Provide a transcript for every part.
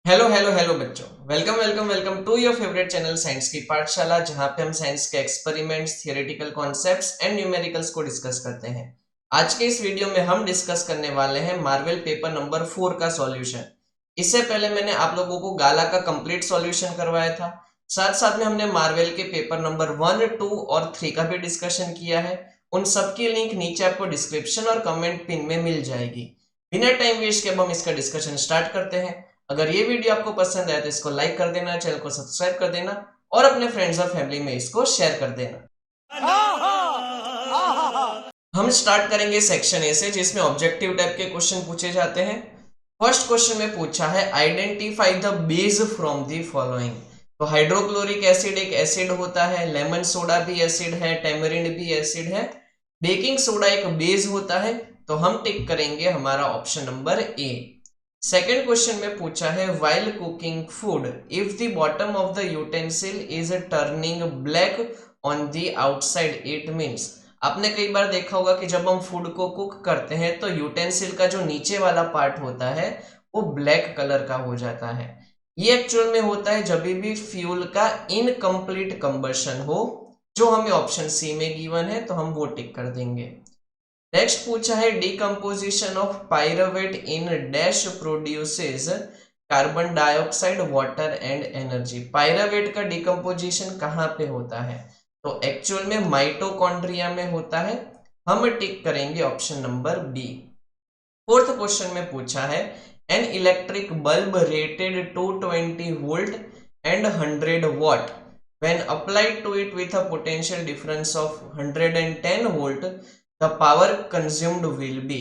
Hello hello hello बच्चों, welcome welcome welcome to your favourite channel science की पाठशाला, जहां पे हम साइंस के experiments, theoretical concepts and numericals को डिस्कस करते हैं। आज के इस वीडियो में हम डिस्कस करने वाले हैं मार्वल पेपर नंबर 4 का सॉल्यूशन। इससे पहले मैंने आप लोगों को गाला का कंप्लीट सॉल्यूशन करवाया था। साथ साथ में हमने मार्वल के पेपर नंबर 1, 2 और 3 का भी डिस्कशन किया है। उन सबकी लिंक नीचे आपको डिस्क्रिप्शन और कमेंट पिन में मिल जाएगी। बिना टाइम वेस्ट के अब हम इसका डिस्कशन स्टार्ट करते हैं। अगर ये वीडियो आपको पसंद आए तो इसको लाइक कर देना, चैनल को सब्सक्राइब कर देना और अपने फ्रेंड्स और फैमिली में इसको शेयर कर देना। हम स्टार्ट करेंगे सेक्शन ए से, जिसमें ऑब्जेक्टिव टाइप के क्वेश्चन पूछे जाते हैं। फर्स्ट क्वेश्चन में पूछा है identify the base from the following. तो हाइड्रोक्लोरिक एसिड एक एसिड होता है, लेमन सोडा भी एसिड है, टेमरिंड भी एसिड है, बेकिंग सोडा एक बेस होता है। तो हम टिक करेंगे हमारा option number A. Second question में पूछा है while cooking food if the bottom of the utensil is turning black on the outside it means. आपने कई बार देखा होगा कि जब हम फूड को कुक करते हैं तो यूटेंसिल का जो नीचे वाला पार्ट होता है वो ब्लैक कलर का हो जाता है। ये एक्चुअल में होता है जब भी फ्यूल का इनकम्प्लीट कंबशन हो, जो हमें ऑप्शन सी में गिवन है, तो हम वो टिक कर देंगे। नेक्स्ट पूछा है decomposition of pyruvate in dash produces carbon dioxide, water and energy. Pyruvate का डिकम्पोजिशन कहाँ पे होता है? तो एक्चुअल में माइटोकॉन्ड्रिया में होता है। हम टिक करेंगे option number B. Fourth question में पूछा है an electric bulb rated 220 volt and 100 watt when applied to it with a potential difference of 110 volt the power consumed will be।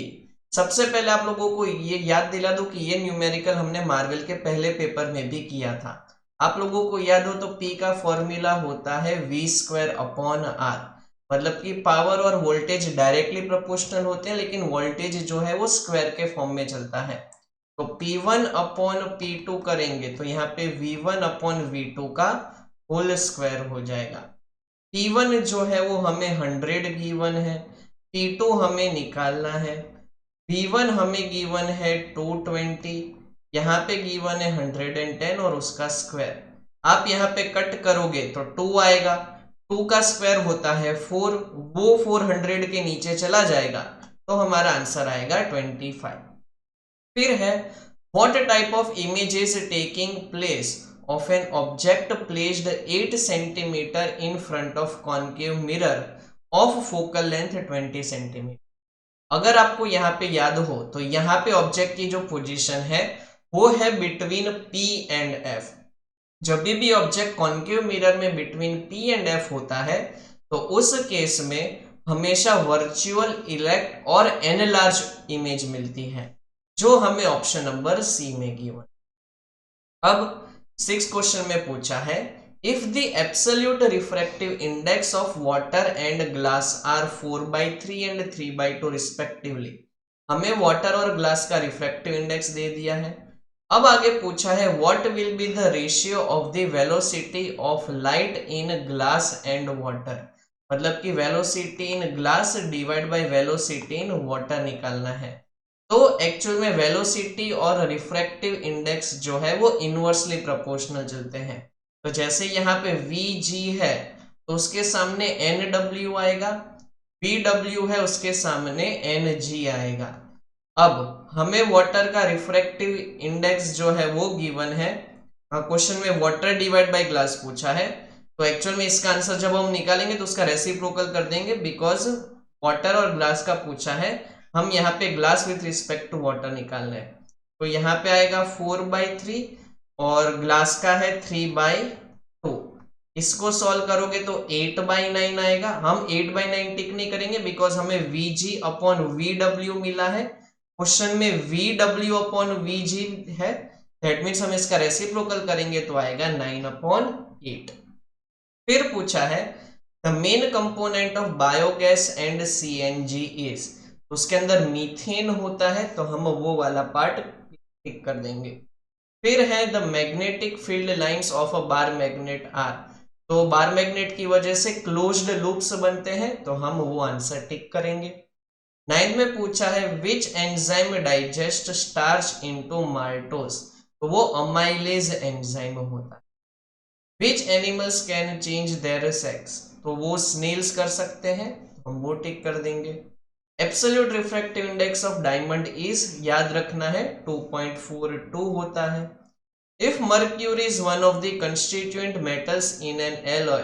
सबसे पहले आप लोगों को ये याद दिला दूं कि ये न्यूमेरिकल हमने मार्वल के पहले पेपर में भी किया था। आप लोगों को याद हो तो P का फॉर्मूला होता है V²/R। मतलब कि पावर और वोल्टेज डायरेक्टली प्रोपोर्शनल होते हैं, लेकिन वोल्टेज जो है वो स्क्वायर के फॉर्म में चलता है। तो P1/P2 करेंगे तो यहाँ पे V1/V2 का होल स्क्वायर हो जाएगा। P1 जो है वो हमें 100 गिवन है, P2 हमें निकालना है, V1 हमें गिवन है 220, यहाँ पे गिवन है 110 और उसका स्क्वायर। आप यहाँ पे कट करोगे तो 2 आएगा, 2 का स्क्वायर होता है 4, वो 400 के नीचे चला जाएगा तो हमारा आंसर आएगा 25। फिर है what type of image is taking place of an object placed 8 centimeter in front of concave mirror of focal length 20 centimeter। अगर आपको यहाँ पे याद हो तो यहाँ पे ऑब्जेक्ट की जो पोजीशन है वो है बिटवीन P एंड F। जब भी ऑब्जेक्ट कॉन्केव मिरर में बिटवीन P एंड F होता है तो उस केस में हमेशा वर्चुअल इरेक्ट और एनलार्ज इमेज मिलती है, जो हमें ऑप्शन नंबर सी में गिवन। अब 6 क्वेश्चन में पूछा है if the absolute refractive index of water and glass are 4/3 एंड 3/2 रिस्पेक्टिवली। हमें वाटर और ग्लास का रिफ्रैक्टिव इंडेक्स दे दिया है। अब आगे पूछा है what will be the ratio of the velocity of light in glass and water. मतलब कि velocity in glass divide by velocity in water निकालना है। तो एक्चुअल में वेलोसिटी और रिफ्रैक्टिव इंडेक्स जो है वो इनवर्सली प्रोपोर्शनल चलते हैं। तो जैसे यहाँ पे Vg है तो उसके सामने Nw आएगा, Vw है उसके सामने Ng आएगा। अब हमें वाटर का रिफ्रैक्टिव इंडेक्स जो है वो गिवन है। क्वेश्चन में वाटर डिवाइड बाय ग्लास पूछा है, तो एक्चुअल में इसका आंसर जब हम निकालेंगे तो उसका रेसिप्रोकल कर देंगे, बिकॉज वाटर और ग्लास का पूछा है। हम यहाँ पे glass with respect to water निकालना है, तो यहाँ पे आएगा 4/3 और ग्लास का है 3/2। इसको सॉल्व करोगे तो 8/9 आएगा। हम 8/9 टिक नहीं करेंगे बिकॉज हमें Vg/Vw मिला है। क्वेश्चन में Vw/Vg है, दैट मीन्स हम इसका रेसिप्रोकल करेंगे तो आएगा 9/8। फिर पूछा है the main component of biogas and CNG is. उसके अंदर मीथेन होता है तो हम वो वाला पार्ट टिक कर देंगे। फिर है the magnetic field lines of a bar magnet are. तो बार मैग्नेट की वजह से क्लोज्ड लूप्स बनते हैं तो हम वो आंसर टिक करेंगे। 9 में पूछा है which enzyme digest starch into maltose. तो वो अमाइलेज एंजाइम होता है। Which animals can change their sex, तो वो स्नेल्स कर सकते हैं, तो हम वो टिक कर देंगे। Absolute refractive index of diamond is, याद रखना है, 2.42 होता है। If mercury is one of the constituent metals in an alloy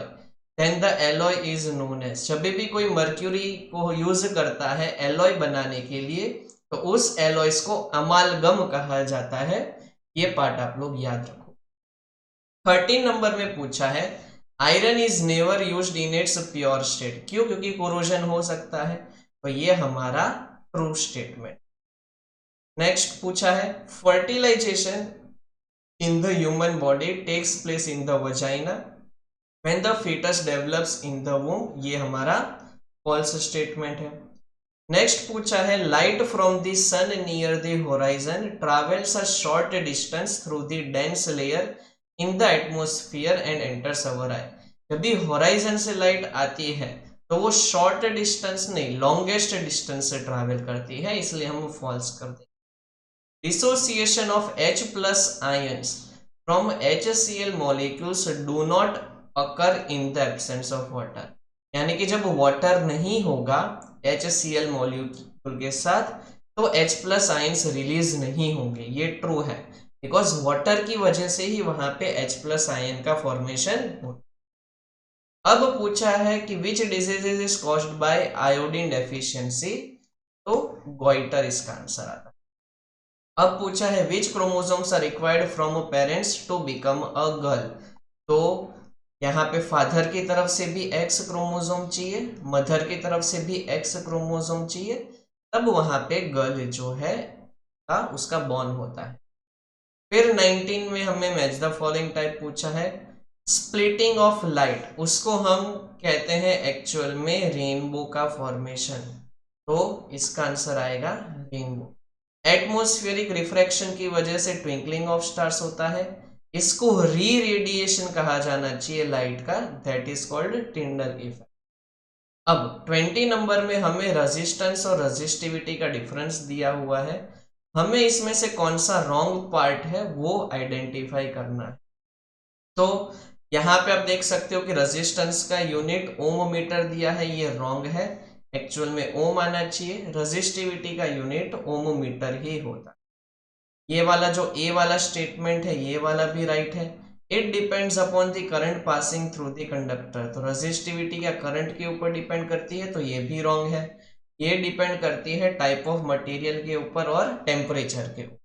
then the alloy is known as, जब भी कोई मर्क्यूरी को यूज करता है एलॉय बनाने के लिए तो उस एलॉयस को अमालगम कहा जाता है। ये पार्ट आप लोग याद रखो। 13 नंबर में पूछा है iron is never used in its pure state, क्यों? क्योंकि कोरोजन हो सकता है, तो ये हमारा ट्रू स्टेटमेंट। नेक्स्ट पूछा है fertilisation in the human body takes place in the vagina when the fetus develops in the womb, ये हमारा false statement है। नेक्स्ट पूछा है light from the sun near the horizon travels a short distance through the dense layer in the atmosphere and enters our eye, जब भी horizon से light आती है तो वो शॉर्ट डिस्टेंस नहीं लॉन्गेस्ट डिस्टेंस से ट्रैवल करती है, इसलिए हम फॉल्स कर देंगे। Dissociation of H plus ions from HCl molecules do not occur in the absence of water, यानी कि जब वाटर नहीं होगा HCl मॉलिक्यूल के साथ तो H प्लस आयंस रिलीज नहीं होंगे, ये ट्रू है, बिकॉज वाटर की वजह से ही वहां पे H प्लस आयन का फॉर्मेशन होता। अब पूछा है कि which disease is caused by iodine deficiency, तो गोइटर इसका आंसर आता है। अब पूछा है which chromosomes are required from parents to become a girl, तो यहाँ पे फादर की तरफ से भी एक्स क्रोमोसोम चाहिए, मदर की तरफ से भी एक्स क्रोमोसोम चाहिए, तब वहां पे गर्ल जो है का उसका बॉर्न होता है। फिर 19 में हमें मैच द फॉलोइंग टाइप पूछा है स्प्लिटिंग ऑफ लाइट, उसको हम कहते हैं एक्चुअल में रेनबो का फॉर्मेशन, तो इसका आंसर आएगा रेनबो। एटमॉस्फेरिक रिफ्रैक्शन की वजह से ट्विंकलिंग ऑफ स्टार्स होता है, इसको री रेडिएशन कहा जाना चाहिए लाइट का, that is called Tyndall effect. अब 20 नंबर में हमें रेजिस्टेंस और रेजिस्टिविटी का डिफरेंस दिया हुआ है, हमें इसमें से कौन सा रॉन्ग पार्ट है वो आइडेंटिफाई करना है। तो यहाँ पे आप देख सकते हो कि रेजिस्टेंस का यूनिट ओम मीटर दिया है, ये रॉन्ग है, एक्चुअल में ओम आना चाहिए। रेजिस्टिविटी का यूनिट ओम मीटर ही होता है। ये वाला जो ए वाला स्टेटमेंट है ये वाला भी राइट है। It depends upon the current passing through the conductor, तो रेजिस्टिविटी क्या करंट के ऊपर डिपेंड करती है, तो ये भी रॉन्ग है। ये डिपेंड करती है टाइप ऑफ मटेरियल के ऊपर और टेम्परेचर के ऊपर।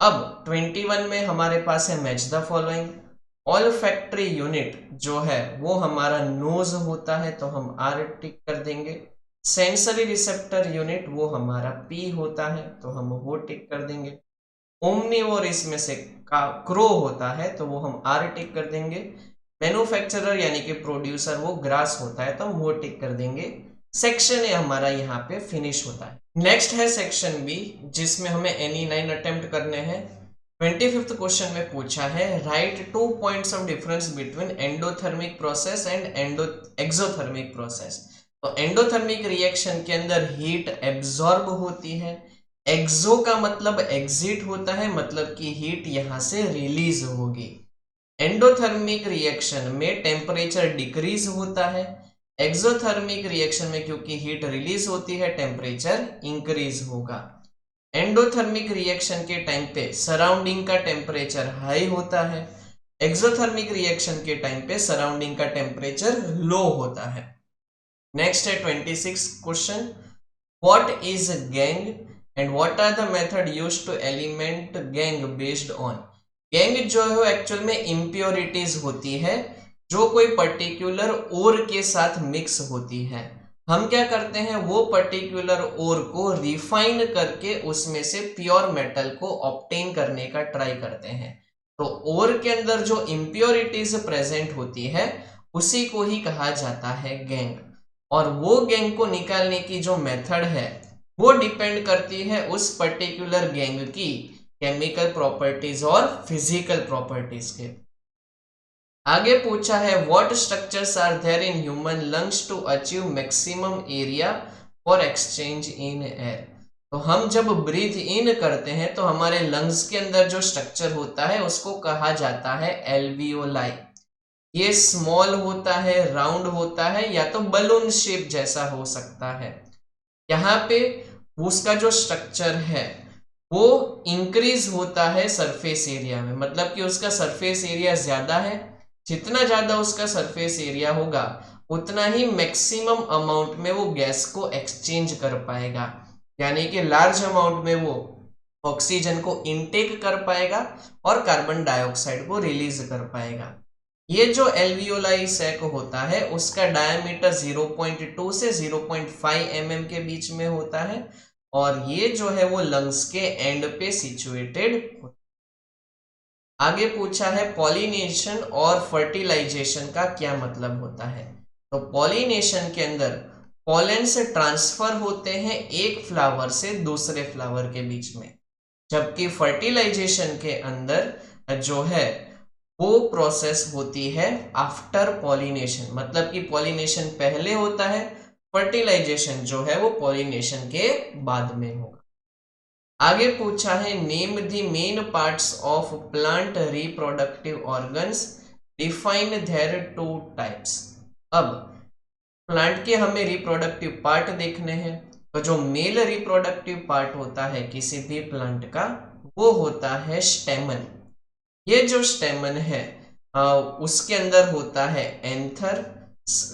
अब 21 में हमारे पास है match the following. All factory unit जो है वो हमारा नोज होता है, तो हम आर टिक कर देंगे। सेंसरी रिसेप्टर यूनिट वो हमारा पी होता है, तो हम वो टिक कर देंगे। ओमनीवोर इसमें से क्रो होता है, तो वो हम आर टिक कर देंगे। मैन्युफैक्चरर यानी कि प्रोड्यूसर वो ग्रास होता है, तो हम वो टिक कर देंगे। सेक्शन ए हमारा यहाँ पे फिनिश होता है। नेक्स्ट है सेक्शन बी, जिसमें हमें एनी 9 अटेम्प्ट करने हैं। 25th क्वेश्चन में पूछा है right 2 points of difference between endothermic process and exothermic process. तो एंडोथर्मिक रिएक्शन के अंदर हीट एब्जॉर्ब होती है, एक्सो का मतलब एग्जिट होता है, मतलब कि हीट यहां से रिलीज होगी। एंडोथर्मिक रिएक्शन में टेम्परेचर डिक्रीज होता है, एक्सोथर्मिक रिएक्शन में क्योंकि हीट रिलीज होती है टेम्परेचर इंक्रीज होगा। एंडोथर्मिक रिएक्शन के टाइम पे सराउंडिंग का टेम्परेचर हाई होता है, एक्सोथर्मिक रिएक्शन के टाइम पे सराउंडिंग का टेम्परेचर लो होता है। नेक्स्ट है 26 question, what is gangue and what are the method used to element gangue based on. Gangue जो है एक्चुअल में इम्प्योरिटीज होती है जो कोई पर्टिकुलर ओर के साथ मिक्स होती है। हम क्या करते हैं, वो पर्टिकुलर ओर को रिफाइन करके उसमें से प्योर मेटल को ऑब्टेन करने का ट्राई करते हैं। तो ओर के अंदर जो इम्प्योरिटीज प्रेजेंट होती है उसी को ही कहा जाता है गैंग, और वो गैंग को निकालने की जो मेथड है वो डिपेंड करती है उस पर्टिकुलर गैंग की केमिकल प्रॉपर्टीज और फिजिकल प्रॉपर्टीज के। आगे पूछा है what structures are there in human lungs to achieve maximum area for exchange in air. तो हम जब ब्रीथ इन करते हैं तो हमारे लंग्स के अंदर जो स्ट्रक्चर होता है उसको कहा जाता है एल्वियोलाई। ये स्मॉल होता है, राउंड होता है, या तो बलून शेप जैसा हो सकता है। यहाँ पे उसका जो स्ट्रक्चर है वो इंक्रीज होता है सरफेस एरिया में, मतलब कि उसका सरफेस एरिया ज्यादा है। जितना ज्यादा उसका सरफेस एरिया होगा उतना ही मैक्सिमम अमाउंट में वो गैस को एक्सचेंज कर पाएगा, यानी कि लार्ज अमाउंट में वो ऑक्सीजन को इनटेक कर पाएगा और कार्बन डाइऑक्साइड को रिलीज कर पाएगा। ये जो एल्वियोलाई सैक होता है उसका डायमीटर 0.2 से 0.5 mm के बीच में होता है और ये जो है वो लंग्स के एंड पे सिचुएटेड होता है। आगे पूछा है पॉलिनेशन और फर्टिलाइजेशन का क्या मतलब होता है। तो पॉलिनेशन के अंदर पॉलन से ट्रांसफर होते हैं एक फ्लावर से दूसरे फ्लावर के बीच में, जबकि फर्टिलाइजेशन के अंदर जो है वो प्रोसेस होती है आफ्टर पॉलिनेशन, मतलब कि पॉलिनेशन पहले होता है, फर्टिलाइजेशन जो है वो पॉलिनेशन के बाद में होगा। आगे पूछा है name the main parts of plant reproductive organs, define there two types. अब प्लांट के हमें रिप्रोडक्टिव पार्ट देखने हैं, तो जो मेल रिप्रोडक्टिव पार्ट होता है किसी भी प्लांट का वो होता है स्टेमन। ये जो स्टेमन है उसके अंदर होता है एंथर,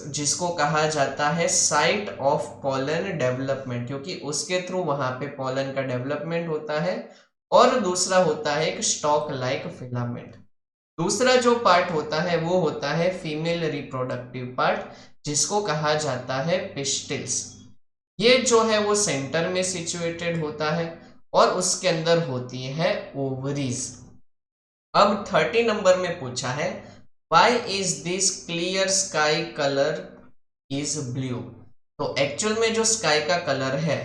जिसको कहा जाता है साइट ऑफ पॉलन डेवलपमेंट, क्योंकि उसके थ्रू वहां पे पॉलन का डेवलपमेंट होता है। और दूसरा होता है एक स्टॉक लाइक फिलामेंट। दूसरा जो पार्ट होता है वो होता है फीमेल रिप्रोडक्टिव पार्ट, जिसको कहा जाता है पिस्टिल्स। ये जो है वो सेंटर में सिचुएटेड होता है और उसके अंदर होती है ओवरीज। अब 30 नंबर में पूछा है Why is this clear sky color is blue? तो एक्चुअल में जो स्काई का कलर है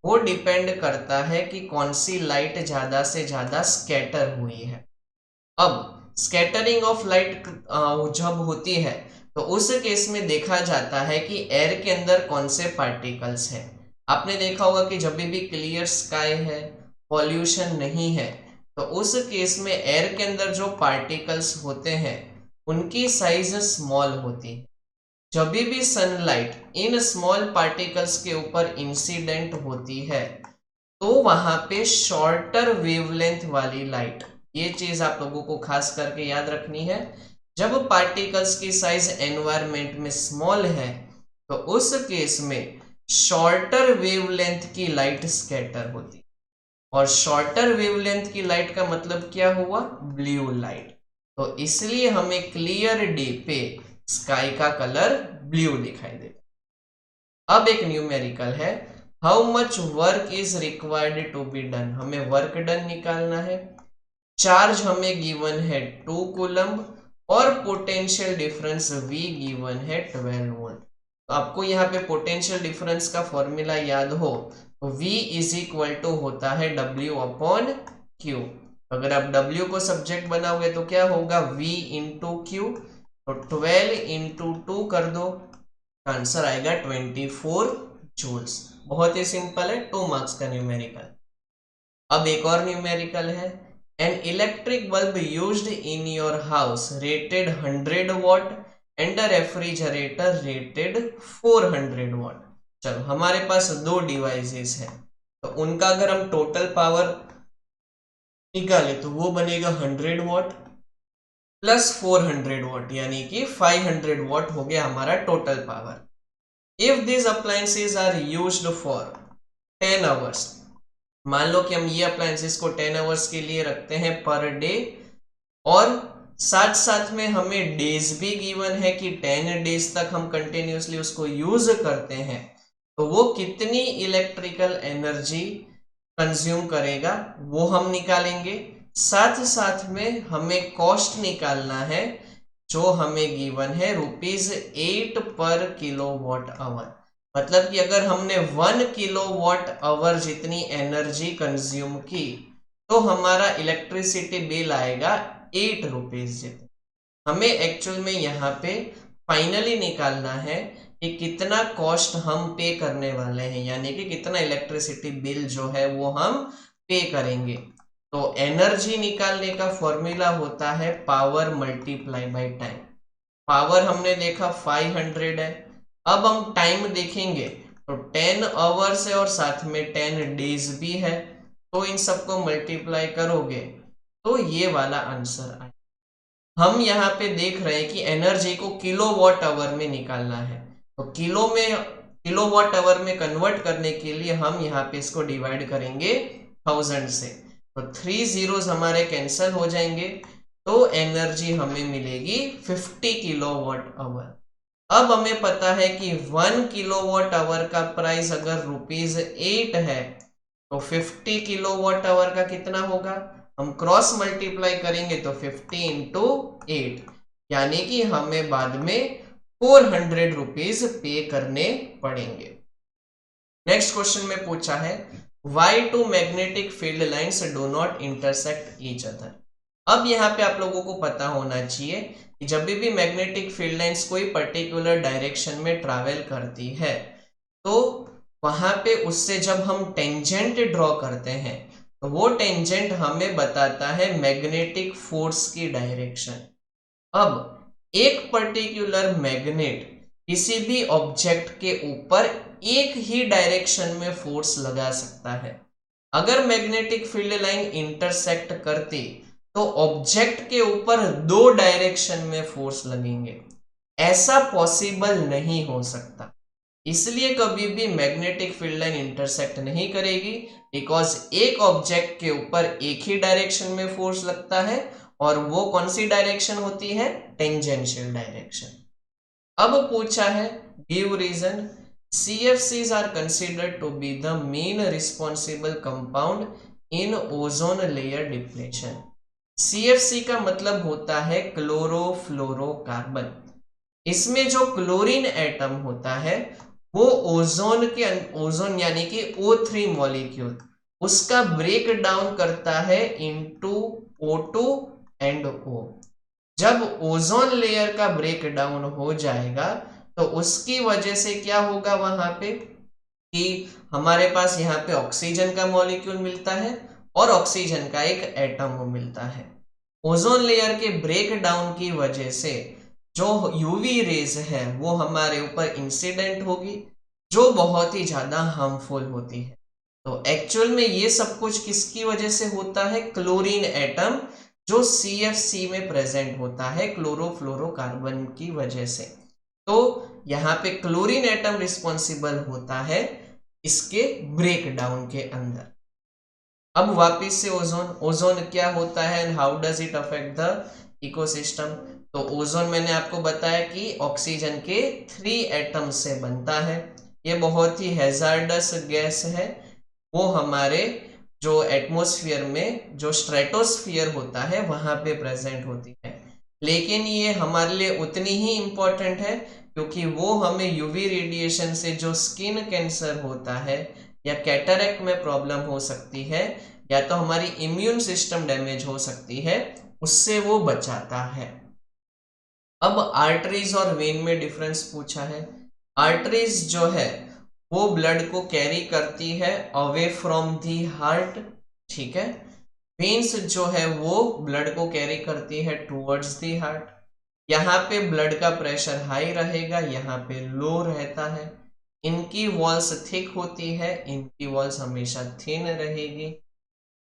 वो डिपेंड करता है कि कौन सी लाइट ज्यादा से ज्यादा स्कैटर हुई है। अब स्कैटरिंग ऑफ लाइट जब होती है तो उस केस में देखा जाता है कि एयर के अंदर कौन से पार्टिकल्स हैं। आपने देखा होगा कि जब भी क्लियर स्काई है, पॉल्यूशन नहीं है, तो उस केस में एयर के अंदर जो पार्टिकल्स होते हैं उनकी साइज स्मॉल होती है। जब भी सनलाइट इन स्मॉल पार्टिकल्स के ऊपर इंसिडेंट होती है तो वहां पे शॉर्टर वेवलेंथ वाली लाइट, ये चीज आप लोगों को खास करके याद रखनी है। जब पार्टिकल्स की साइज एनवायरमेंट में स्मॉल है तो उस केस में शॉर्टर वेवलेंथ की लाइट स्कैटर होती है, और शॉर्टर वेवलेंथ की लाइट का मतलब क्या हुआ, ब्लू लाइट। तो इसलिए हमें क्लियर डे पे स्काई का कलर ब्लू दिखाई देता। अब एक न्यूमेरिकल है, how much work is required to be done. हमें वर्क डन निकालना है। चार्ज हमें गिवन है 2 कूलम्ब और पोटेंशियल डिफरेंस V गिवन है 12 वोल्ट। तो आपको यहाँ पे पोटेंशियल डिफरेंस का फॉर्मूला याद हो तो V इज इक्वल टू होता है W अपॉन Q। अगर आप W को सब्जेक्ट बनाओगे तो क्या होगा, V इंटू Q। तो 12 इंटू 2 कर दो, आंसर आएगा 24 जूल्स। बहुत ही सिंपल है, 2 मार्क्स का न्यूमेरिकल। अब एक और न्यूमेरिकल है, an electric bulb used in your house rated 100 what and a refrigerator rated 400 what. चलो हमारे पास दो डिवाइसेस हैं, तो उनका अगर हम टोटल पावर निकाले तो वो बनेगा 100 वॉट प्लस 400 वॉट, यानी कि 500 वॉट हो गया हमारा total power. If this appliances are used for 10 hours, मान लो कि हम ये अप्लायंसेस को 10 आवर्स के लिए रखते हैं पर डे, और साथ साथ में हमें डेज भी गिवन है कि 10 डेज तक हम कंटिन्यूसली उसको यूज करते हैं, तो वो कितनी इलेक्ट्रिकल एनर्जी कंज्यूम करेगा वो हम निकालेंगे। साथ साथ में हमें कॉस्ट निकालना है जो हमें गिवन है ₹8 पर किलोवाट आवर। मतलब कि अगर हमने 1 किलोवाट आवर जितनी एनर्जी कंज्यूम की तो हमारा इलेक्ट्रिसिटी बिल आएगा 8 रुपीज जितना। हमें एक्चुअल में यहाँ पे फाइनली निकालना है कि कितना कॉस्ट हम पे करने वाले हैं, यानी कि कितना इलेक्ट्रिसिटी बिल जो है वो हम पे करेंगे। तो एनर्जी निकालने का फॉर्मूला होता है power multiply by time. Power हमने देखा 500 है। अब हम टाइम देखेंगे तो 10 आवर्स है और साथ में 10 डेज भी है, तो इन सबको मल्टीप्लाई करोगे तो ये वाला आंसर आए। हम यहाँ पे देख रहे हैं कि एनर्जी को किलोवाट आवर में निकालना है, तो किलोवाट आवर में कन्वर्ट करने के लिए हम यहाँ पे इसको डिवाइड करेंगे 1000 से, तो 3 जीरोस हमारे कैंसल हो जाएंगे, तो एनर्जी हमें मिलेगी 50 किलोवाट आवर। अब हमें पता है कि 1 किलोवाट आवर का प्राइस अगर ₹8 है तो 50 किलोवाट आवर का कितना होगा, हम क्रॉस मल्टीप्लाई करेंगे तो 50 इंटू 8, यानी कि हमें बाद में 400 रुपीज पे करने पड़ेंगे। नेक्स्ट क्वेश्चन में पूछा है why two magnetic field lines do not intersect each other। अब यहाँ पे आप लोगों को पता होना चाहिए कि जब भी मैग्नेटिक फील्ड लाइंस कोई पर्टिकुलर डायरेक्शन में ट्रैवल करती है तो वहां पे उससे जब हम टेंजेंट ड्रॉ करते हैं तो वो टेंजेंट हमें बताता है मैग्नेटिक फोर्स की डायरेक्शन। अब एक पर्टिकुलर मैग्नेट किसी भी ऑब्जेक्ट के ऊपर एक ही डायरेक्शन में फोर्स लगा सकता है। अगर मैग्नेटिक फील्ड लाइन इंटरसेक्ट करती तो ऑब्जेक्ट के ऊपर दो डायरेक्शन में फोर्स लगेंगे, ऐसा पॉसिबल नहीं हो सकता। इसलिए कभी भी मैग्नेटिक फील्ड लाइन इंटरसेक्ट नहीं करेगी, बिकॉज एक ऑब्जेक्ट के ऊपर एक ही डायरेक्शन में फोर्स लगता है और वो कौन सी डायरेक्शन होती है, टेंजेंशियल डायरेक्शन। अब पूछा है give reason CFCs are considered to be the main responsible compound in ozone layer depletion। CFC का मतलब होता है क्लोरोफ्लोरोकार्बन। इसमें जो क्लोरीन एटम होता है वो ओजोन यानी कि O3 मॉलिक्यूल उसका ब्रेक डाउन करता है इनटू O2 एंड O। जब ओजोन लेयर का ब्रेक डाउन हो जाएगा तो उसकी वजह से क्या होगा वहां पे कि हमारे पास यहाँ पे ऑक्सीजन का मॉलिक्यूल मिलता है और ऑक्सीजन का एक एटम मिलता है। ओजोन लेयर के ब्रेक डाउन की वजह से जो यूवी रेज है वो हमारे ऊपर इंसिडेंट होगी, जो बहुत ही ज्यादा हार्मफुल होती है। तो एक्चुअल में ये सब कुछ किसकी वजह से होता है, क्लोरीन एटम जो CFC में प्रेजेंट होता है क्लोरोफ्लोरोकार्बन की वजह से। तो यहाँ पे क्लोरीन एटम रिस्पॉन्सिबल होता है इसके ब्रेक डाउन के अंदर। अब वापिस से ओजोन क्या होता है and how does it affect the ecosystem. तो ओजोन मैंने आपको बताया कि ऑक्सीजन के 3 एटम से बनता है। ये बहुत ही हैजार्डस गैस है, वो हमारे जो एटमॉस्फेयर में जो स्ट्रेटोस्फियर होता है वहां पे प्रेजेंट होती है, लेकिन ये हमारे लिए उतनी ही इंपॉर्टेंट है क्योंकि वो हमें यूवी रेडिएशन से जो स्किन कैंसर होता है या कैटरेक्ट में प्रॉब्लम हो सकती है या तो हमारी इम्यून सिस्टम डैमेज हो सकती है, उससे वो बचाता है। अब आर्टरीज और वेन में डिफरेंस पूछा है। आर्टरीज जो है वो ब्लड को कैरी करती है अवे फ्रॉम दी हार्ट, ठीक है। वेन्स जो है वो ब्लड को कैरी करती है टुवर्ड्स दी हार्ट। यहाँ पे ब्लड का प्रेशर हाई रहेगा, यहाँ पे लो रहता है। इनकी वॉल्स थिक होती है, इनकी वॉल्स हमेशा थिन रहेगी।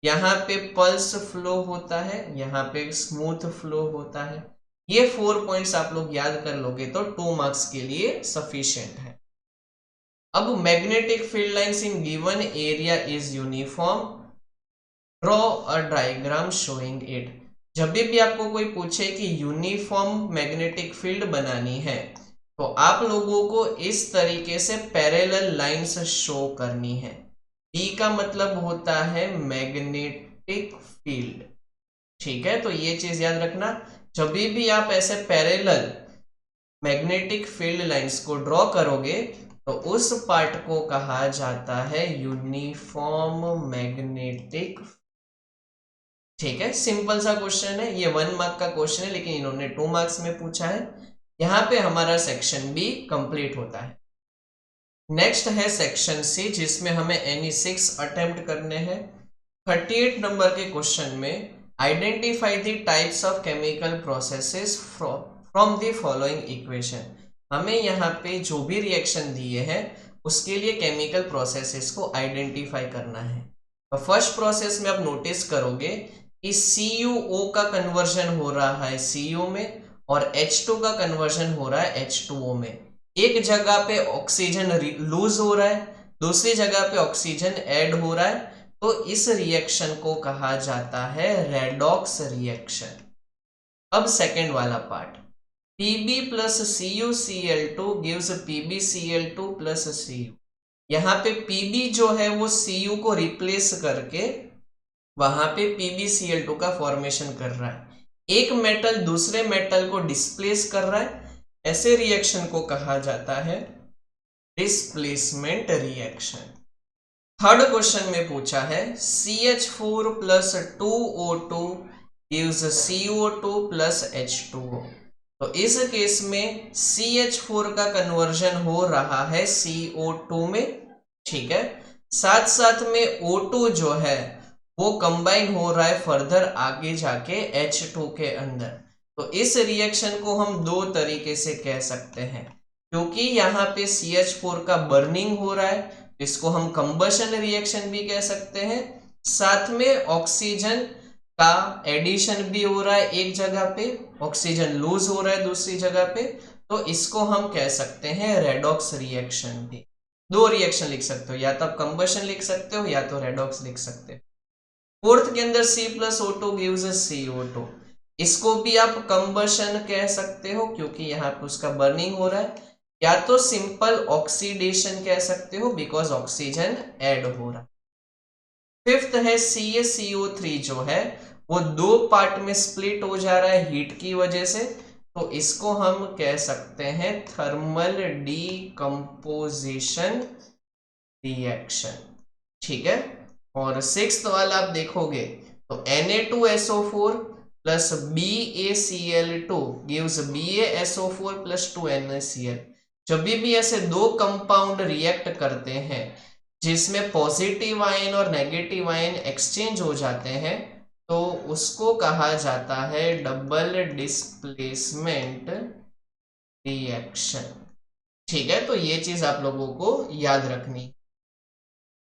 यहाँ पे पल्स फ्लो होता है, यहाँ पे स्मूथ फ्लो होता है। ये 4 पॉइंट्स आप लोग याद कर लोगे तो 2 मार्क्स के लिए सफिशिएंट है। अब magnetic field lines in given area is uniform, draw a diagram showing it. जब भी आपको कोई पूछे कि यूनिफॉर्म मैग्नेटिक फील्ड बनानी है तो आप लोगों को इस तरीके से पैरेलल लाइंस शो करनी है। D का मतलब होता है मैग्नेटिक फील्ड, ठीक है। तो ये चीज याद रखना, जब भी आप ऐसे पैरेलल मैग्नेटिक फील्ड लाइंस को ड्रॉ करोगे तो उस पार्ट को कहा जाता है यूनिफॉर्म मैग्नेटिक, ठीक है। सिंपल सा क्वेश्चन है, ये 1 मार्क का क्वेश्चन है लेकिन इन्होंने 2 मार्क्स में पूछा है। यहाँ पे हमारा सेक्शन बी कंप्लीट होता है। नेक्स्ट है सेक्शन सी, जिसमें हमें एनी 6 अटेम्प्ट करने हैं। 38 नंबर के क्वेश्चन में identify the types of chemical processes from the following equation. हमें यहाँ पे जो भी रिएक्शन दिए हैं उसके लिए केमिकल प्रोसेसेस को आइडेंटिफाई करना है। तो फर्स्ट प्रोसेस में आप नोटिस करोगे कि CuO का कन्वर्जन हो रहा है Cu में और H2 का कन्वर्जन हो रहा है H2O में। एक जगह पे ऑक्सीजन लूज हो रहा है, दूसरी जगह पे ऑक्सीजन ऐड हो रहा है, तो इस रिएक्शन को कहा जाता है रेडॉक्स रिएक्शन। अब सेकेंड वाला part, Pb plus CuCl2 gives PbCl2 plus Cu। यहाँ पे Pb जो है वो Cu को रिप्लेस करके वहां पे PbCl2 का फॉर्मेशन कर रहा है। एक मेटल दूसरे मेटल को डिस्प्लेस कर रहा है, ऐसे रिएक्शन को कहा जाता है डिस्प्लेसमेंट रिएक्शन। थर्ड क्वेश्चन में पूछा है CH4 plus 2O2 gives CO2 plus H2O। तो इस केस में CH4 का कन्वर्जन हो रहा है CO2 में, ठीक है। साथ साथ में O2 जो है वो कंबाइन हो रहा है फर्दर आगे जाके H2 के अंदर। तो इस रिएक्शन को हम दो तरीके से कह सकते हैं, क्योंकि यहाँ पे CH4 का बर्निंग हो रहा है, इसको हम कंबशन रिएक्शन भी कह सकते हैं। साथ में ऑक्सीजन का एडिशन भी हो रहा है एक जगह पे, ऑक्सीजन लूज हो रहा है दूसरी जगह पे, तो इसको हम कह सकते हैं रेडॉक्स रिएक्शन भी। दो रिएक्शन लिख सकते हो, या तो आप कंबशन लिख सकते हो या तो रेडॉक्स लिख सकते हो। फोर्थ के अंदर C plus O2 gives CO2, इसको भी आप कंबशन कह सकते हो क्योंकि यहाँ पे उसका बर्निंग हो रहा है, या तो सिंपल ऑक्सीडेशन कह सकते हो बिकॉज ऑक्सीजन ऐड हो रहा है। फिफ्थ है CaCO3 जो है वो दो पार्ट में स्प्लिट हो जा रहा है हीट की वजह से, तो इसको हम कह सकते हैं थर्मल डीकंपोजिशन रिएक्शन, ठीक है। और सिक्स्थ वाला आप देखोगे तो Na2SO4 plus BaCl2 gives BaSO4 plus 2NaCl। जब भी ऐसे दो कंपाउंड रिएक्ट करते हैं जिसमें पॉजिटिव आयन और नेगेटिव आयन एक्सचेंज हो जाते हैं, तो उसको कहा जाता है डबल डिस्प्लेसमेंट रिएक्शन, ठीक है। तो ये चीज आप लोगों को याद रखनी।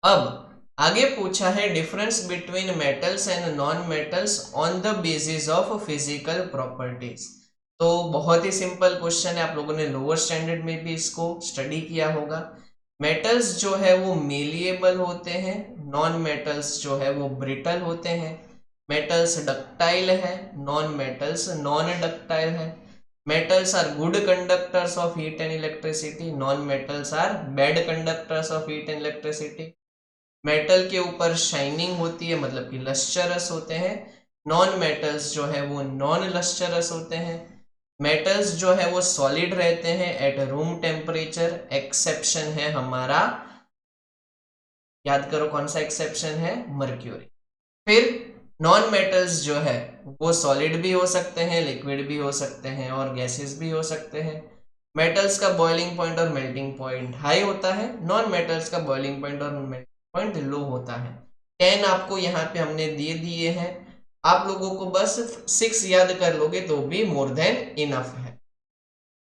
अब आगे पूछा है difference between metals and non metals on the basis of physical properties. तो बहुत ही सिंपल क्वेश्चन है, आप लोगों ने लोअर स्टैंडर्ड में भी इसको स्टडी किया होगा। मेटल्स जो है वो मेलिएबल होते हैं, नॉन मेटल्स जो है वो ब्रिटल होते हैं। मेटल्स डक्टाइल है, नॉन मेटल्स नॉन डक्टाइल है। Metals are good conductors of heat and electricity, non metals are bad conductors of heat and electricity. Metal के ऊपर शाइनिंग होती है मतलब कि लस्चरस होते हैं, नॉन मेटल्स जो है वो नॉन लस्चरस होते हैं। मेटल्स जो है वो सॉलिड रहते हैं एट रूम टेम्परेचर, एक्सेप्शन है हमारा, याद करो कौन सा एक्सेप्शन है, मर्क्यूरी। फिर नॉन मेटल्स जो है वो सॉलिड भी हो सकते हैं, लिक्विड भी हो सकते हैं और गैसेस भी हो सकते हैं। मेटल्स का बॉइलिंग पॉइंट और मेल्टिंग पॉइंट हाई होता है, नॉन मेटल्स का बॉइलिंग पॉइंट और मेल्टिंग पॉइंट लो होता है। 10 आपको यहाँ पे हमने दे दिए हैं, आप लोगों को बस 6 याद कर लोगे तो भी मोर देन इनफ है।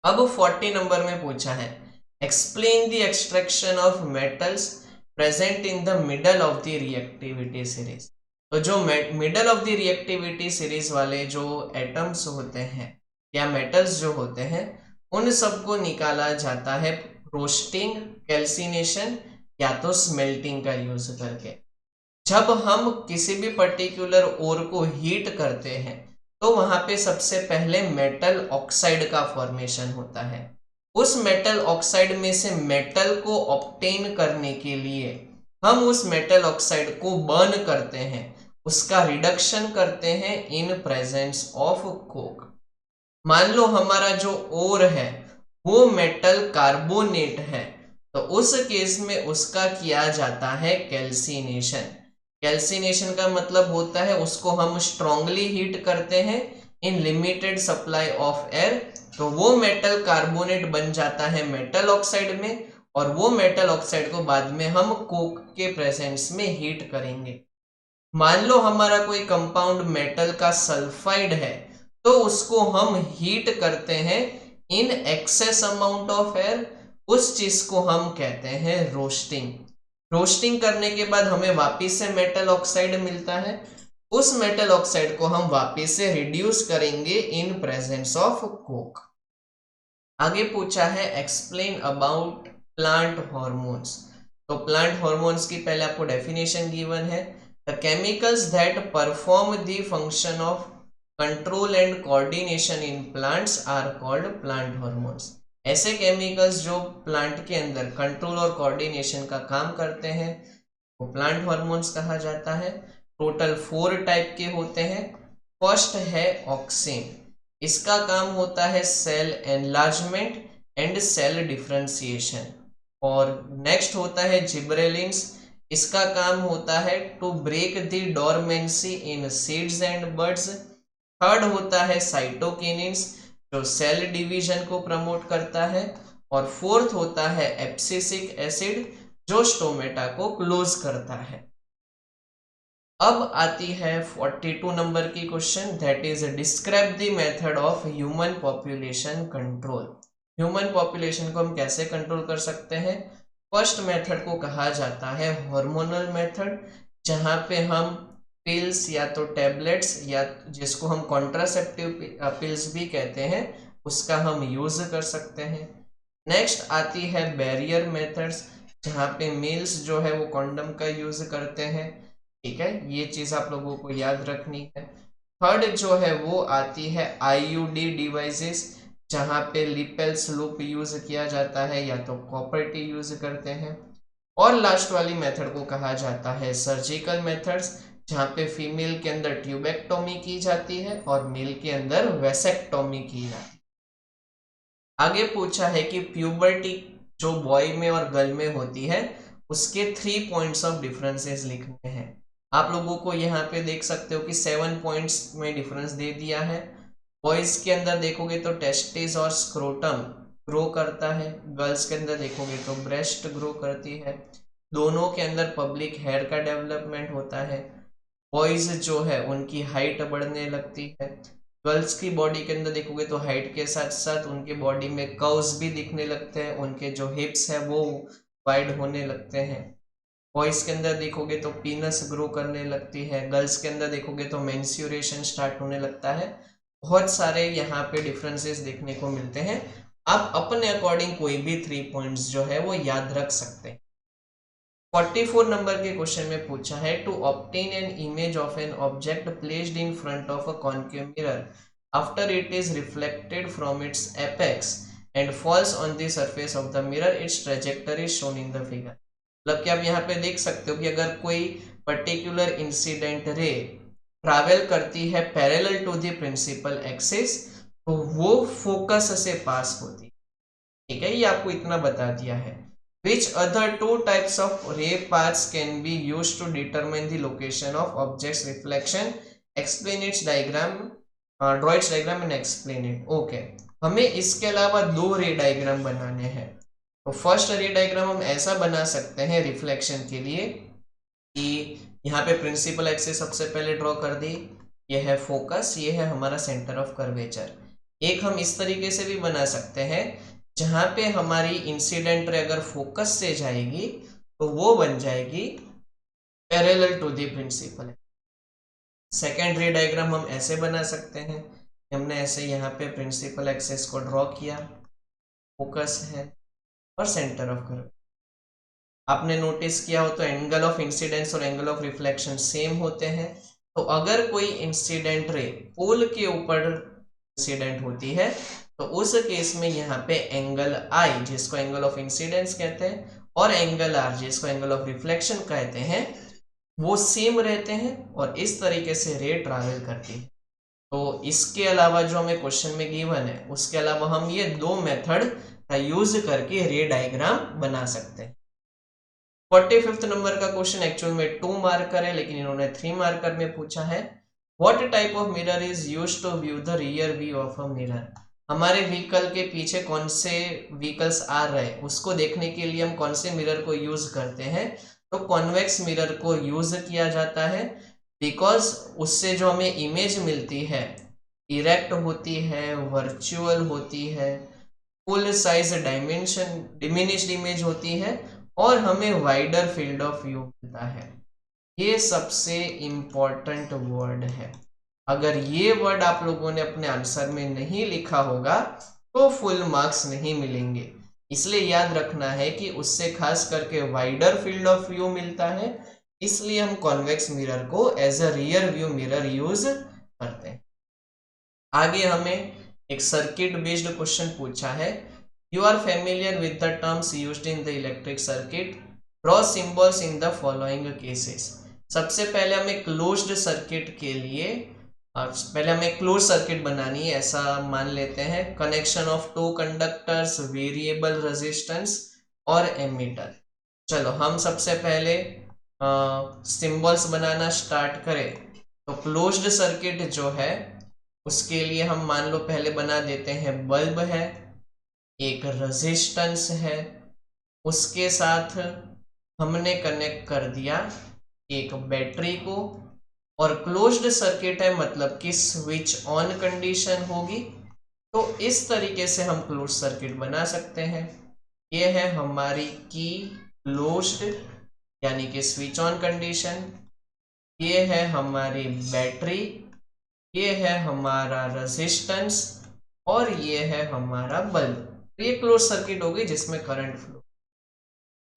अब 40 नंबर में पूछा है explain the extraction of metals present in the middle of the reactivity series. तो जो middle of the reactivity series वाले जो एटम्स होते हैं या मेटल्स जो होते हैं उन सबको निकाला जाता है रोस्टिंग, कैल्सिनेशन या तो स्मेल्टिंग का यूज करके। जब हम किसी भी पर्टिकुलर ओर को हीट करते हैं तो वहां पे सबसे पहले मेटल ऑक्साइड का फॉर्मेशन होता है। उस मेटल ऑक्साइड में से मेटल को ऑब्टेन करने के लिए हम उस मेटल ऑक्साइड को बर्न करते हैं, उसका रिडक्शन करते हैं इन प्रेजेंस ऑफ कोक। मान लो हमारा जो ओर है वो मेटल कार्बोनेट है, तो उस केस में उसका किया जाता है कैल्सिनेशन। कैल्सिनेशन का मतलब होता है उसको हम स्ट्रांगली हीट करते हैं in limited supply of air, तो वो मेटल कार्बोनेट बन जाता है मेटल ऑक्साइड में, और वो मेटल ऑक्साइड को बाद में हम कोक के प्रेजेंस में हीट करेंगे। मान लो हमारा कोई कंपाउंड मेटल का सल्फाइड है, तो उसको हम हीट करते हैं in excess amount of air, उस चीज को हम कहते हैं रोस्टिंग। रोस्टिंग करने के बाद हमें वापिस से मेटल ऑक्साइड मिलता है, उस मेटल ऑक्साइड को हम वापिस से रिड्यूस करेंगे इन प्रेजेंस ऑफ कोक। आगे पूछा है एक्सप्लेन अबाउट प्लांट हॉर्मोन्स। तो प्लांट हॉर्मोन्स की पहले आपको डेफिनेशन गिवन है, the chemicals that perform the function of control and coordination in plants are called plant hormones. ऐसे केमिकल्स जो प्लांट के अंदर कंट्रोल और कोऑर्डिनेशन का काम करते हैं वो प्लांट हॉर्मोन्स कहा जाता है। टोटल 4 टाइप के होते हैं। फर्स्ट है ऑक्सिन, इसका काम होता है cell enlargement and cell differentiation. और नेक्स्ट होता है जिब्रेलिन्स, इसका काम होता है to break the dormancy in seeds and birds. Third होता है साइटोकिनिन्स, जो सेल डिवीजन को प्रमोट करता है। और फोर्थ होता है एब्सिसिक एसिड, जो स्टोमेटा को क्लोज करता है। अब आती है 42 नंबर की question, that is describe the method of human population control. Human population को हम कैसे कंट्रोल कर सकते हैं? फर्स्ट मेथड को कहा जाता है हार्मोनल मेथड, जहां पे हम पिल्स या तो टैबलेट्स या जिसको हम कॉन्ट्रासेप्टिव पिल्स भी कहते हैं उसका हम यूज कर सकते हैं। नेक्स्ट आती है बैरियर मेथड्स, जहाँ पे मेल्स जो है वो कॉन्डम का यूज करते हैं। ठीक है, ये चीज आप लोगों को याद रखनी है। थर्ड जो है वो आती है आईयूडी डिवाइसेस, जहाँ पे लिपेल्स लूप यूज किया जाता है या तो कॉपर टी यूज करते हैं। और लास्ट वाली मेथड को कहा जाता है सर्जिकल मेथड्स, जहाँ पे फीमेल के अंदर ट्यूबेक्टोमी की जाती है और मेल के अंदर वेसेक्टोमी की जाती है। आगे पूछा है कि प्यूबर्टी जो बॉय में और गर्ल में होती है उसके 3 पॉइंट्स ऑफ डिफरेंसेस लिखने हैं। आप लोगों को यहाँ पे देख सकते हो कि 7 पॉइंट्स में डिफरेंस दे दिया है। बॉयज के अंदर देखोगे तो टेस्टिस और स्क्रोटम ग्रो करता है, गर्ल्स के अंदर देखोगे तो ब्रेस्ट ग्रो करती है। दोनों के अंदर पब्लिक हेयर का डेवलपमेंट होता है। बॉयज जो है उनकी हाइट बढ़ने लगती है। गर्ल्स की बॉडी के अंदर देखोगे तो हाइट के साथ साथ उनके बॉडी में कर्व्स भी दिखने लगते हैं, उनके जो हिप्स है वो वाइड होने लगते हैं। बॉयज के अंदर देखोगे तो पीनस ग्रो करने लगती है, गर्ल्स के अंदर देखोगे तो मेंस्ट्रुएशन स्टार्ट होने लगता है। बहुत सारे यहाँ पे डिफरेंसेस देखने को मिलते हैं। आप अपने अकॉर्डिंग कोई भी 3 पॉइंट्स जो है वो याद रख सकते हैं। 44 नंबर के क्वेश्चन में पूछा है to obtain an image of an object placed in front of a concave mirror after it is reflected from its apex and falls on the surface of the mirror, its trajectory is shown in the figure. मतलब कि आप यहाँ पे देख सकते हो कि अगर कोई पर्टिकुलर इंसिडेंट रे ट्रैवल करती है parallel to the principal axis तो वो फोकस से पास होती है। ठीक है, ये आपको इतना बता दिया है। Which other 2 types of ray paths can be used to determine the location of objects reflection? Explain its diagram, draw its diagram and explain it. Okay, हमें इसके अलावा 2 रे डायग्राम बनाने हैं। तो फर्स्ट रे डायग्राम हम ऐसा बना सकते हैं रिफ्लेक्शन के लिए कि यहाँ पे प्रिंसिपल एक्सिस सबसे पहले ड्रॉ कर दी, ये है फोकस, ये है हमारा सेंटर ऑफ कर्वेचर। एक हम इस तरीके से भी बना सकते हैं जहां पे हमारी इंसिडेंट रे अगर फोकस से जाएगी तो वो बन जाएगी parallel to the principal. Second ray diagram हम ऐसे बना सकते हैं, हमने ऐसे यहाँ पे प्रिंसिपल एक्सिस को ड्रॉ किया, फोकस है और सेंटर ऑफ कर्व। आपने नोटिस किया हो तो एंगल ऑफ इंसिडेंस और एंगल ऑफ रिफ्लेक्शन सेम होते हैं। तो अगर कोई इंसिडेंट रे पोल के ऊपर इंसिडेंट होती है तो उस केस में यहाँ पे एंगल आई जिसको एंगल ऑफ इंसिडेंस कहते हैं और एंगल आर जिसको एंगल ऑफ रिफ्लेक्शन कहते हैं वो सेम रहते हैं और इस तरीके से रे ट्रैवल करती है। तो इसके अलावा जो हमें क्वेश्चन में गिवन है उसके अलावा हम ये 2 मेथड का यूज करके रे डायग्राम बना सकते हैं। 45th नंबर का क्वेश्चन एक्चुअल में 2 मार्कर है लेकिन इन्होंने 3 मार्कर में पूछा है। What type of mirror is used to view the rear view of a mirror. हमारे व्हीकल के पीछे कौन से व्हीकल्स आ रहे हैं उसको देखने के लिए हम कौन से मिरर को यूज करते हैं, तो कॉन्वेक्स मिरर को यूज किया जाता है, बिकॉज उससे जो हमें इमेज मिलती है इरेक्ट होती है, वर्चुअल होती है, full size dimension diminished image होती है और हमें वाइडर फील्ड ऑफ व्यू मिलता है। ये सबसे इंपॉर्टेंट वर्ड है। अगर ये वर्ड आप लोगों ने अपने आंसर में नहीं लिखा होगा तो फुल मार्क्स नहीं मिलेंगे। इसलिए याद रखना है कि उससे खास करके वाइडर फील्ड ऑफ व्यू मिलता है, इसलिए हम कॉन्वेक्स मिरर को as a rear view mirror use करते हैं। आगे हमें एक सर्किट बेस्ड क्वेश्चन पूछा है। You are familiar with the terms used in the electric circuit, draw symbols in the following cases. सबसे पहले हमें क्लोज्ड सर्किट के लिए पहले हमें क्लोज सर्किट बनानी है, ऐसा मान लेते हैं। Connection of two conductors, variable resistance और एमीटर। चलो हम सबसे पहले सिंबल्स बनाना स्टार्ट करें। तो क्लोज्ड सर्किट जो है उसके लिए हम मान लो पहले बना देते हैं, बल्ब है, एक रेजिस्टेंस है, उसके साथ हमने कनेक्ट कर दिया एक बैटरी को, और क्लोज्ड सर्किट है मतलब कि स्विच ऑन कंडीशन होगी। तो इस तरीके से हम क्लोज्ड सर्किट बना सकते हैं। ये है हमारी की क्लोज्ड यानी कि स्विच ऑन कंडीशन, ये है हमारी बैटरी, ये है हमारा रेजिस्टेंस और ये है हमारा बल्ब। तो ये क्लोज सर्किट होगी जिसमें करंट फ्लो।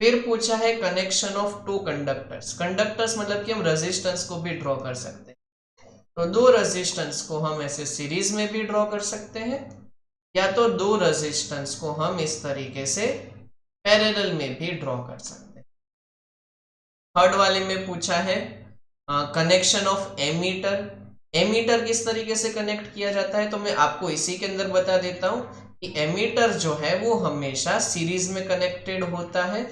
फिर पूछा है connection of two conductors. Conductors मतलब कि हम रेजिस्टेंस को भी ड्रॉ कर सकते हैं। तो दो रेजिस्टेंस को हम ऐसे सीरीज में भी ड्रॉ कर सकते हैं, या तो दो रेजिस्टेंस को हम इस तरीके से पैरेलल में भी ड्रॉ कर सकते हैं। थर्ड वाले में पूछा है कनेक्शन ऑफ एमीटर। एमीटर किस तरीके से कनेक्ट किया जाता है, तो मैं आपको इसी के अंदर बता देता हूं कि एमीटर जो है वो हमेशा सीरीज में कनेक्टेड होता है।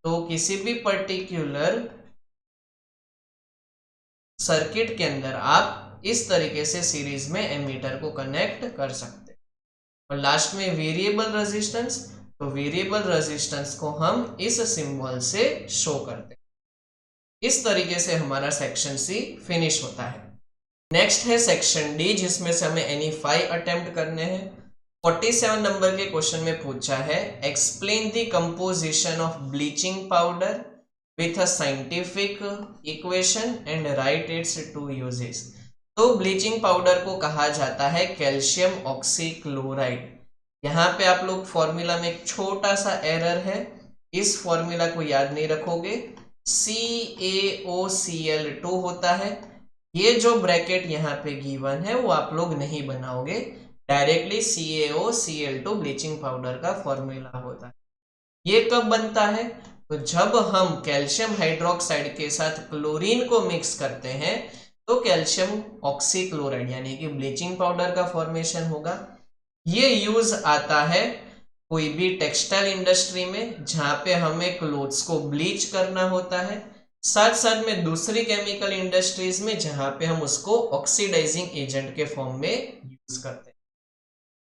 तो किसी भी पर्टिकुलर सर्किट के अंदर आप इस तरीके से सीरीज में एमीटर को कनेक्ट कर सकते हैं। और लास्ट में वेरिएबल रेजिस्टेंस, तो वेरिएबल रेजिस्टेंस को हम इस सिंबल से शो करते हैं। इस तरीके से हमारा सेक्शन सी फिनिश होता है। नेक्स्ट है सेक्शन डी, जिसमें से हमें एनी 5 अटेम्प्ट करने हैं। 47 नंबर के क्वेश्चन में पूछा है explain the composition of bleaching powder with a scientific equation and write its two uses. तो ब्लीचिंग पाउडर को कहा जाता है कैल्शियम ऑक्सीक्लोराइड। यहाँ पे आप लोग फॉर्मूला में एक छोटा सा एरर है, इस फॉर्मूला को याद नहीं रखोगे। CaOCl2 होता है। ये जो ब्रैकेट यहाँ पे गिवन है वो आप लोग नहीं बनाओगे, डायरेक्टली CaOCl2 ब्लीचिंग पाउडर का फॉर्मूला होता है। ये कब बनता है, तो जब हम कैल्शियम हाइड्रोक्साइड के साथ क्लोरीन को मिक्स करते हैं तो कैल्शियम ऑक्सीक्लोराइड यानी कि ब्लीचिंग पाउडर का फॉर्मेशन होगा। ये यूज आता है कोई भी टेक्सटाइल इंडस्ट्री में जहां पे हमें क्लोथ्स को ब्लीच करना होता है, साथ साथ में दूसरी केमिकल इंडस्ट्रीज में जहां पे हम उसको ऑक्सीडाइजिंग एजेंट के फॉर्म में यूज करते हैं।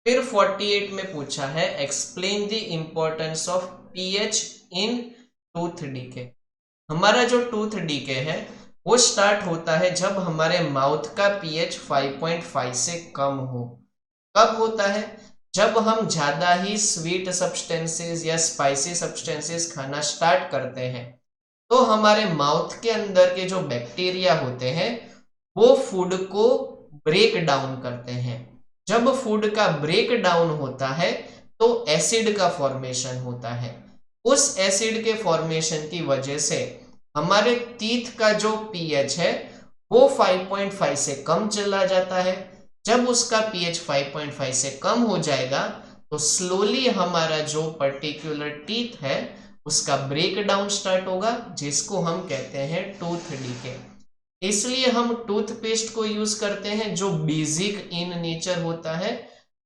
फिर 48 में पूछा है explain the importance of pH in tooth decay. हमारा जो टूथ डीके है वो स्टार्ट होता है जब हमारे माउथ का पीएच 5.5 से कम हो। कब होता है, जब हम ज्यादा ही स्वीट सब्सटेंसेस या स्पाइसी सब्सटेंसेस खाना स्टार्ट करते हैं तो हमारे माउथ के अंदर के जो बैक्टीरिया होते हैं वो फूड को ब्रेक डाउन करते हैं। जब फूड का ब्रेक डाउन होता है तो एसिड का फॉर्मेशन होता है। उस एसिड के फॉर्मेशन की वजह से हमारे टीथ का जो पीएच है वो 5.5 से कम चला जाता है। जब उसका पीएच 5.5 से कम हो जाएगा तो स्लोली हमारा जो पर्टिकुलर टीथ है उसका ब्रेक डाउन स्टार्ट होगा, जिसको हम कहते हैं टूथ डीके। इसलिए हम टूथपेस्ट को यूज करते हैं जो बेसिक इन नेचर होता है।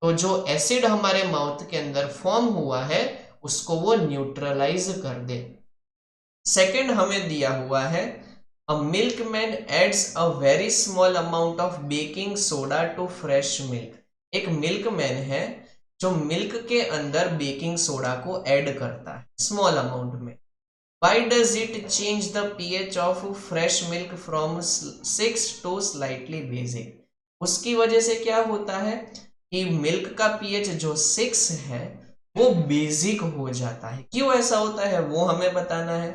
तो जो एसिड हमारे माउथ के अंदर फॉर्म हुआ है उसको वो न्यूट्रलाइज कर दे। सेकंड हमें दिया हुआ है a milkman adds a very small amount of baking soda to fresh milk. एक मिल्कमैन है जो मिल्क के अंदर बेकिंग सोडा को ऐड करता है स्मॉल अमाउंट में। Why does it change the pH of fresh milk from 6 to slightly basic? उसकी वजह से क्या होता है कि मिल्क का पीएच जो 6 है वो बेसिक हो जाता है। क्यों ऐसा होता है वो हमें बताना है।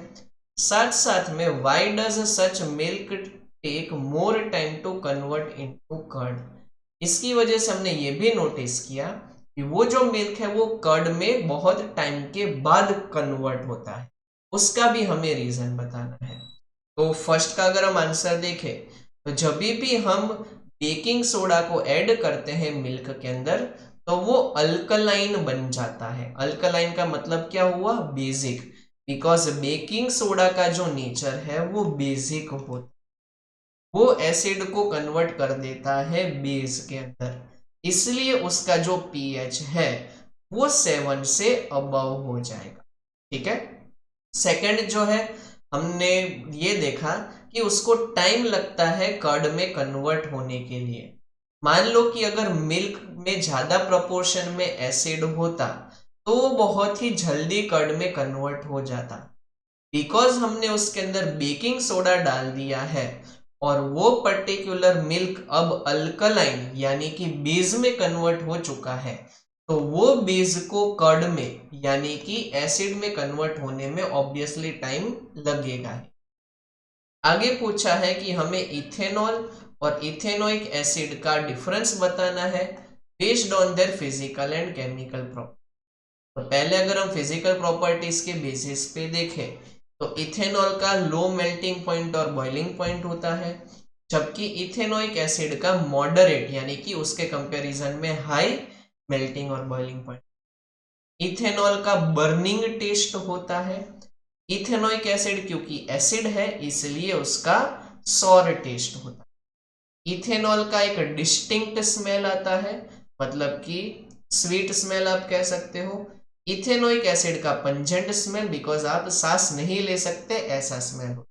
साथ साथ में why does such milk take more time to convert into curd? इसकी वजह से हमने ये भी नोटिस किया कि वो जो मिल्क है वो कर्ड में बहुत टाइम के बाद कन्वर्ट होता है, उसका भी हमें रीजन बताना है। तो फर्स्ट का अगर हम आंसर देखें तो जब भी हम बेकिंग सोडा को ऐड करते हैं मिल्क के अंदर तो वो अल्कलाइन बन जाता है। अल्कलाइन का मतलब क्या हुआ, बेसिक, बिकॉज बेकिंग सोडा का जो नेचर है वो बेसिक होता है, वो एसिड को कन्वर्ट कर देता है बेस के अंदर, इसलिए उसका जो पीएच है वो 7 से अबव हो जाएगा। ठीक है। सेकंड जो है हमने ये देखा कि उसको टाइम लगता है कर्ड में कन्वर्ट होने के लिए। मान लो कि अगर मिल्क में ज्यादा प्रोपोर्शन में एसिड होता तो वो बहुत ही जल्दी कर्ड में कन्वर्ट हो जाता, बिकॉज हमने उसके अंदर बेकिंग सोडा डाल दिया है और वो पर्टिकुलर मिल्क अब अल्कलाइन यानी कि बेस में कन्वर्ट हो चुका है, तो वो बेस को कर्ड में यानी कि एसिड में कन्वर्ट होने में ऑब्वियसली टाइम लगेगा। आगे पूछा है कि हमें इथेनॉल और इथेनोइक एसिड का डिफरेंस बताना है based on their physical and chemical property. तो पहले अगर हम फिजिकल प्रॉपर्टीज के बेसिस पे देखें तो इथेनॉल का लो मेल्टिंग पॉइंट और बॉइलिंग पॉइंट होता है, जबकि इथेनोइक एसिड का मॉडरेट यानी कि उसके कंपैरिजन में हाई मेल्टिंग और बॉइलिंग पॉइंट। इथेनॉल का बर्निंग टेस्ट होता है, इथेनोइक एसिड क्योंकि एसिड है इसलिए उसका सॉर टेस्ट होता है। इथेनॉल का एक डिस्टिंक्ट स्मेल आता है, मतलब कि स्वीट स्मेल आप कह सकते हो। इथेनोइक एसिड का पंजेंट स्मेल, बिकॉज आप सांस नहीं ले सकते ऐसा स्मेल हो।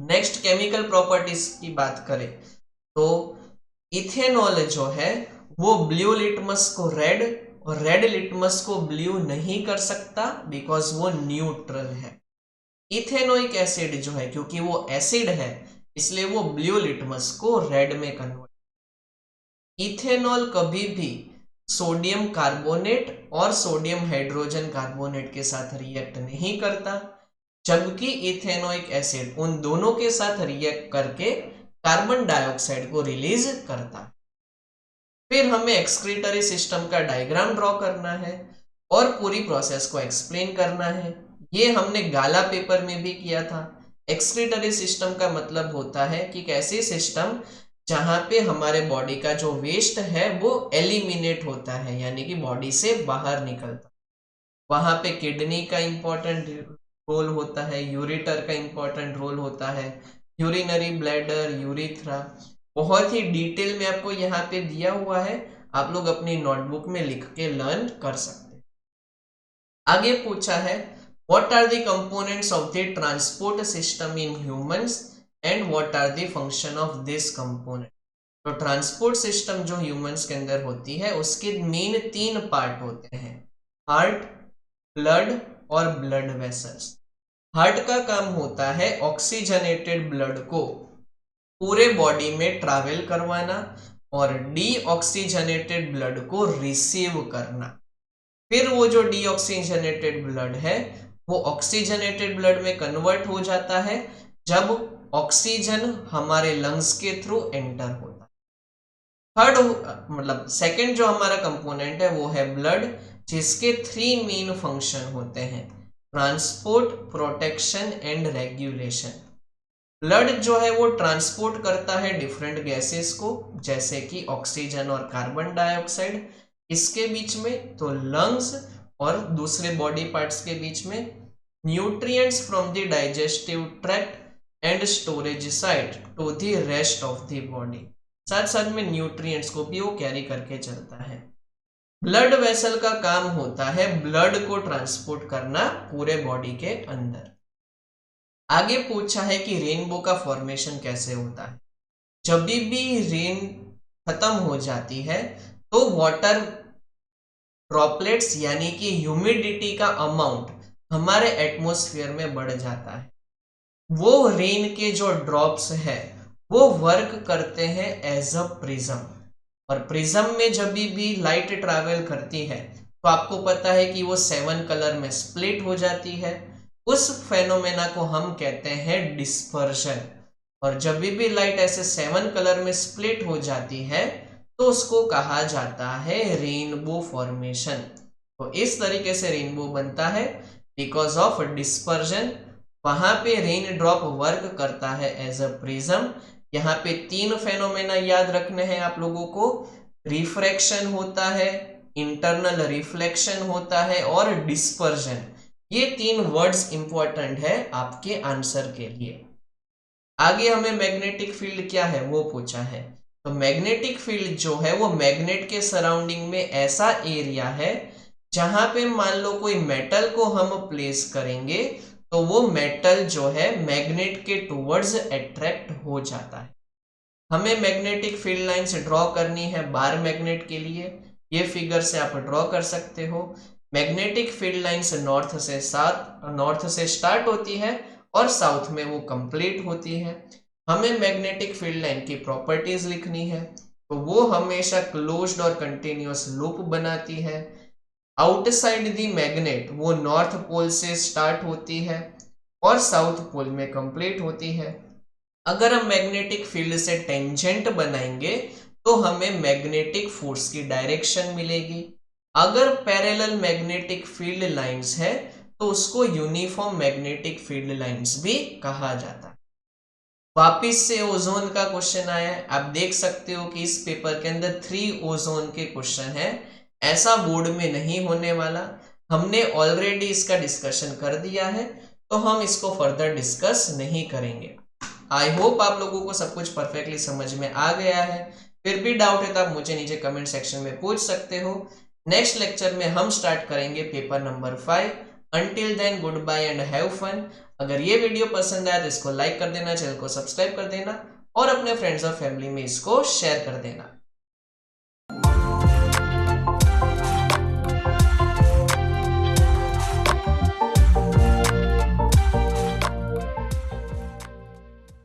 नेक्स्ट केमिकल प्रॉपर्टीज की बात करें तो इथेनॉल जो है वो ब्लू लिटमस को रेड और रेड लिटमस को ब्लू नहीं कर सकता बिकॉज वो न्यूट्रल है। इथेनोइक एसिड जो है क्योंकि वो एसिड है इसलिए वो ब्लू लिटमस को रेड में कन्वर्ट। इथेनॉल कभी भी सोडियम कार्बोनेट और सोडियम हाइड्रोजन कार्बोनेट के साथ रिएक्ट नहीं करता, जबकि इथेनोइक एसिड उन दोनों के साथ रिएक्ट करके कार्बन डाइऑक्साइड को रिलीज करता है। फिर हमें एक्सक्रीटरी सिस्टम का डायग्राम ड्रॉ करना है और पूरी प्रोसेस को एक्सप्लेन करना है। ये हमने गाला पेपर में भी किया था। एक्सक्रीटरी सिस्टम का मतलब होता है कि कैसी सिस्टम जहां पे हमारे बॉडी का जो वेस्ट है वो एलिमिनेट होता है यानी कि बॉडी से बाहर निकलता, वहां पे किडनी का इंपॉर्टेंट रोल होता है, यूरेटर का इंपॉर्टेंट रोल होता है, यूरिनरी ब्लैडर, यूरिथ्रा, बहुत ही डिटेल में आपको यहाँ पे दिया हुआ है, आप लोग अपनी नोटबुक में लिख के लर्न कर सकते हैं। आगे पूछा है what are the components of the transport system in humans and what are the function of this component. तो ट्रांसपोर्ट सिस्टम जो ह्यूमंस के अंदर होती है उसके मेन 3 पार्ट होते हैं, हार्ट, ब्लड और ब्लड वेसल्स। हार्ट का काम होता है ऑक्सीजनेटेड ब्लड को पूरे बॉडी में ट्रैवल करवाना और डीऑक्सीजनेटेड ब्लड को रिसीव करना। फिर वो जो डीऑक्सीजनेटेड ब्लड है वो ऑक्सीजनेटेड ब्लड में कन्वर्ट हो जाता है जब ऑक्सीजन हमारे लंग्स के थ्रू एंटर होता है। थर्ड मतलब सेकंड जो हमारा कंपोनेंट है वो है ब्लड, जिसके 3 मेन फंक्शन होते हैं, transport, protection and regulation. Blood जो है वो ट्रांसपोर्ट करता है डिफरेंट गैसेस को जैसे कि ऑक्सीजन और कार्बन डाइऑक्साइड इसके बीच में, तो लंग्स और दूसरे बॉडी पार्ट्स के बीच में nutrients from the digestive tract and storage site to the rest of the body, साथ साथ में न्यूट्रिएंट्स को भी वो कैरी करके चलता है। ब्लड वेसल का काम होता है ब्लड को ट्रांसपोर्ट करना पूरे बॉडी के अंदर। आगे पूछा है कि रेनबो का फॉर्मेशन कैसे होता है। जब भी रेन खत्म हो जाती है तो वाटर ड्रॉपलेट्स यानी कि ह्यूमिडिटी का अमाउंट हमारे एटमॉस्फेयर में बढ़ जाता है। वो रेन के जो ड्रॉप्स है वो वर्क करते हैं एज अ प्रिज्म, और प्रिज्म में जब भी लाइट ट्रैवल करती है तो आपको पता है कि वो 7 कलर में स्प्लिट हो जाती है। उस फेनोमेना को हम कहते हैं डिस्पर्शन, और जब भी लाइट ऐसे 7 कलर में स्प्लिट हो जाती है तो उसको कहा जाता है रेनबो फॉर्मेशन। तो इस तरीके से रेनबो बनता है बिकॉज ऑफ डिस्पर्जन। वहां पे रेन ड्रॉप वर्क करता है एज अ प्रिज्म। यहाँ पे 3 फेनोमेना याद रखने हैं आप लोगों को। रिफ्रैक्शन होता है, इंटरनल रिफ्लेक्शन होता है और डिस्पर्जन। ये 3 वर्ड्स इंपॉर्टेंट है आपके आंसर के लिए। आगे हमें मैग्नेटिक फील्ड क्या है वो पूछा है। तो मैग्नेटिक फील्ड जो है वो मैग्नेट के सराउंडिंग में ऐसा एरिया है जहां पे मान लो कोई मेटल को हम प्लेस करेंगे तो वो मेटल जो है मैग्नेट के टुवर्ड्स अट्रैक्ट हो जाता है। हमें मैग्नेटिक फील्ड लाइंस ड्रॉ करनी है बार मैग्नेट के लिए। ये फिगर से आप ड्रॉ कर सकते हो। मैग्नेटिक फील्ड लाइंस नॉर्थ से स्टार्ट होती है और साउथ में वो कंप्लीट होती है। हमें मैग्नेटिक फील्ड लाइन की प्रॉपर्टीज लिखनी है, तो वो हमेशा क्लोज्ड और कंटिन्यूअस लूप बनाती है। आउटसाइड दी मैग्नेट वो नॉर्थ पोल से स्टार्ट होती है और साउथ पोल में कंप्लीट होती है। अगर हम मैग्नेटिक फील्ड से टेंजेंट बनाएंगे तो हमें मैग्नेटिक फोर्स की डायरेक्शन मिलेगी। अगर पैरेलल मैग्नेटिक फील्ड लाइंस है तो उसको यूनिफॉर्म मैग्नेटिक फील्ड लाइंस भी कहा जाता है। वापिस से ओजोन का क्वेश्चन आया है। आप देख सकते हो कि इस पेपर के अंदर 3 ओजोन के क्वेश्चन है। ऐसा बोर्ड में नहीं होने वाला, हमने ऑलरेडी इसका डिस्कशन कर दिया है तो हम इसको फर्दर डिस्कस नहीं करेंगे। आई होप आप लोगों को सब कुछ परफेक्टली समझ में आ गया है। फिर भी डाउट है तो आप मुझे नीचे कमेंट सेक्शन में पूछ सकते हो। नेक्स्ट लेक्चर में हम स्टार्ट करेंगे paper number 5। Until then goodbye and have fun. अगर ये वीडियो पसंद आया तो इसको लाइक कर देना, चैनल को सब्सक्राइब कर देना और अपने फ्रेंड्स और फैमिली में इसको शेयर कर देना।